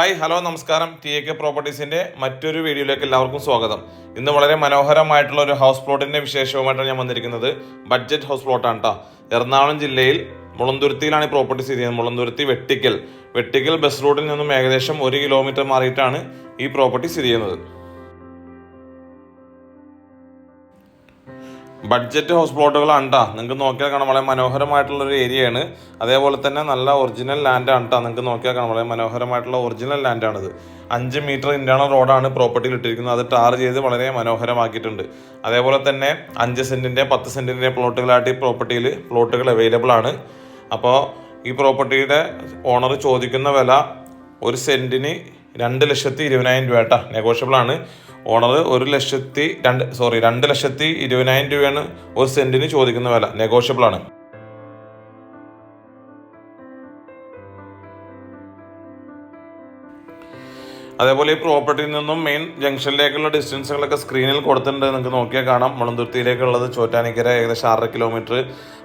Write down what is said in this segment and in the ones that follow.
Hi hello നമസ്കാരം. TAK പ്രോപ്പർട്ടീസിൻ്റെ മറ്റൊരു വീഡിയോയിലേക്ക് എല്ലാവർക്കും സ്വാഗതം. ഇന്ന് വളരെ മനോഹരമായിട്ടുള്ള ഒരു ഹൗസ് പ്ലോട്ടിൻ്റെ വിശേഷവുമായിട്ടാണ് ഞാൻ വന്നിരിക്കുന്നത്. ബഡ്ജറ്റ് ഹൗസ് പ്ലോട്ടാണ് കേട്ടോ. എറണാകുളം ജില്ലയിൽ മുളന്തുരുത്തിയിലാണ് ഈ പ്രോപ്പർട്ടി സ്ഥിതി ചെയ്യുന്നത്. മുളന്തുരുത്തി വെട്ടിക്കൽ ബസ് റൂട്ടിൽ നിന്നും ഏകദേശം 1 കിലോമീറ്റർ മാറിയിട്ടാണ് ഈ പ്രോപ്പർട്ടി സ്ഥിതി ചെയ്യുന്നത്. ബഡ്ജറ്റ് ഹൗസ് പ്ലോട്ടുകളാണ് കേട്ടോ. നിങ്ങൾക്ക് നോക്കിയാൽ കാണാം വളരെ മനോഹരമായിട്ടുള്ളൊരു ഏരിയയാണ്. അതേപോലെ തന്നെ നല്ല ഒറിജിനൽ ലാൻഡാണ് കേട്ടോ. നിങ്ങൾക്ക് നോക്കിയാൽ കാണാം വളരെ മനോഹരമായിട്ടുള്ള ഒറിജിനൽ ലാൻഡാണിത്. 5 മീറ്റർ ഇന്റേണൽ റോഡാണ് പ്രോപ്പർട്ടിയിൽ ഇട്ടിരിക്കുന്നത്. അത് ടാർ ചെയ്ത് വളരെ മനോഹരമാക്കിയിട്ടുണ്ട്. അതേപോലെ തന്നെ 5 സെന്റിൻ്റെ 10 സെന്റിൻ്റെ പ്ലോട്ടുകളായിട്ട് ഈ പ്രോപ്പർട്ടിയിൽ പ്ലോട്ടുകൾ അവൈലബിൾ ആണ്. അപ്പോൾ ഈ പ്രോപ്പർട്ടിയുടെ ഓണർ ചോദിക്കുന്ന വില 1 സെന്റിന് 2,20,000 രൂപ കേട്ടോ. നെഗോഷ്യബിൾ ആണ്. ഓണർ 2,20,000 രൂപയാണ് 1 സെന്റിന് ചോദിക്കുന്ന വില. നെഗോഷ്യബിൾ ആണ്. അതേപോലെ ഈ പ്രോപ്പർട്ടിയിൽ നിന്നും മെയിൻ ജംഗ്ഷനിലേക്കുള്ള ഡിസ്റ്റൻസുകളൊക്കെ സ്ക്രീനിൽ കൊടുത്തിട്ടുണ്ട്. നിങ്ങൾക്ക് നോക്കിയാൽ കാണാം. മുളന്തുരുത്തിയിലേക്കുള്ളത് ചോറ്റാനിക്കര ഏകദേശം 6 കിലോമീറ്റർ.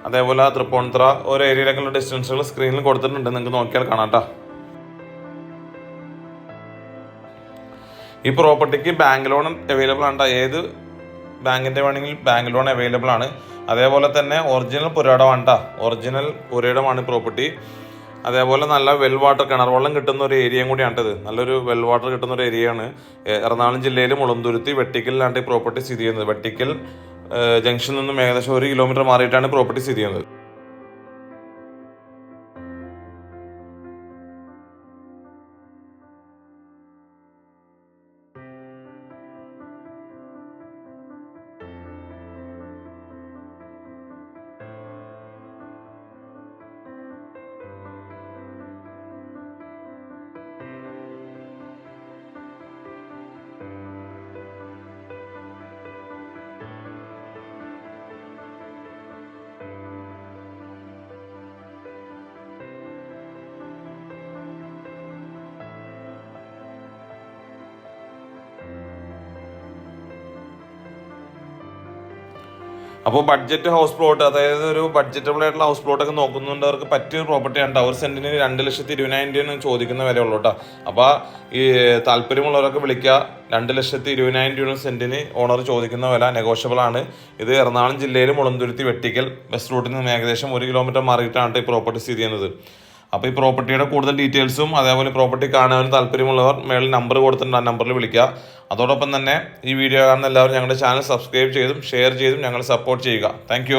അതേപോലെ തൃപ്പൂണിത്തുറ ഒരു ഏരിയയിലേക്കുള്ള ഡിസ്റ്റൻസുകൾ സ്ക്രീനിൽ കൊടുത്തിട്ടുണ്ട്. നിങ്ങൾക്ക് നോക്കിയാൽ കാണാം കേട്ടോ. ഈ പ്രോപ്പർട്ടിക്ക് ബാങ്ക് ലോൺ അവൈലബിൾ ആണ്. ഏത് ബാങ്കിൻ്റെ വേണമെങ്കിൽ ബാങ്ക് ലോൺ അവൈലബിൾ ആണ്. അതേപോലെ തന്നെ ഒറിജിനൽ പുരയിടമാണ് കേട്ടോ. ഒറിജിനൽ പുരയിടമാണ് പ്രോപ്പർട്ടി. അതേപോലെ നല്ല വെൽ വാട്ടർ കിണർ വെള്ളം കിട്ടുന്ന ഒരു ഏരിയയും കൂടിയാണ് ഇത്. നല്ലൊരു വെൽ വാട്ടർ കിട്ടുന്ന ഒരു ഏരിയയാണ്. എറണാകുളം ജില്ലയിൽ മുളന്തുരുത്തി വെട്ടിക്കലിലാണ് ഈ പ്രോപ്പർട്ടി സ്ഥിതി ചെയ്യുന്നത്. വെട്ടിക്കൽ ജംഗ്ഷനിൽ നിന്നും ഏകദേശം 1 കിലോമീറ്റർ മാറിയിട്ടാണ് പ്രോപ്പർട്ടി സ്ഥിതി ചെയ്യുന്നത്. അപ്പോൾ ബഡ്ജറ്റ് ഹൗസ് പ്ലോട്ട്, അതായത് ഒരു ബഡ്ജറ്റബിൾ ആയിട്ടുള്ള ഹൗസ് പ്ലോട്ടൊക്കെ നോക്കുന്നുണ്ടവർക്ക് പറ്റിയ പ്രോപ്പർട്ടിയാണ്. 1 സെന്റിന് 2,20,000 രൂപയാണ് ചോദിക്കുന്ന വിലയുള്ളൂ കേട്ടോ. അപ്പോൾ ഈ താല്പര്യമുള്ളവരൊക്കെ വിളിക്കുക. 2,20,000 രൂപ സെന്റിന് ഓണർ ചോദിക്കുന്ന വില. നെഗോഷ്യബിൾ ആണ്. ഇത് എറണാകുളം ജില്ലയിൽ മുളന്തുരുത്തി വെട്ടിക്കൽ ബസ് റൂട്ടിൽ നിന്ന് ഏകദേശം 1 കിലോമീറ്റർ മാറിയിട്ടാണ് ഈ പ്രോപ്പർട്ടി സ്ഥിതി ചെയ്യുന്നത്. അപ്പോൾ ഈ പ്രോപ്പർട്ടിയുടെ കൂടുതൽ ഡീറ്റെയിൽസും അതേപോലെ പ്രോപ്പർട്ടി കാണാൻ താല്പര്യമുള്ളവർ മേളിൽ നമ്പർ കൊടുത്തിട്ടുണ്ട്. ആ നമ്പറിൽ വിളിക്കുക. അതോടൊപ്പം തന്നെ ഈ വീഡിയോ കാണുന്ന എല്ലാവരും ഞങ്ങളുടെ ചാനൽ സബ്സ്ക്രൈബ് ചെയ്തും ഷെയർ ചെയ്തും ഞങ്ങളെ സപ്പോർട്ട് ചെയ്യുക. താങ്ക്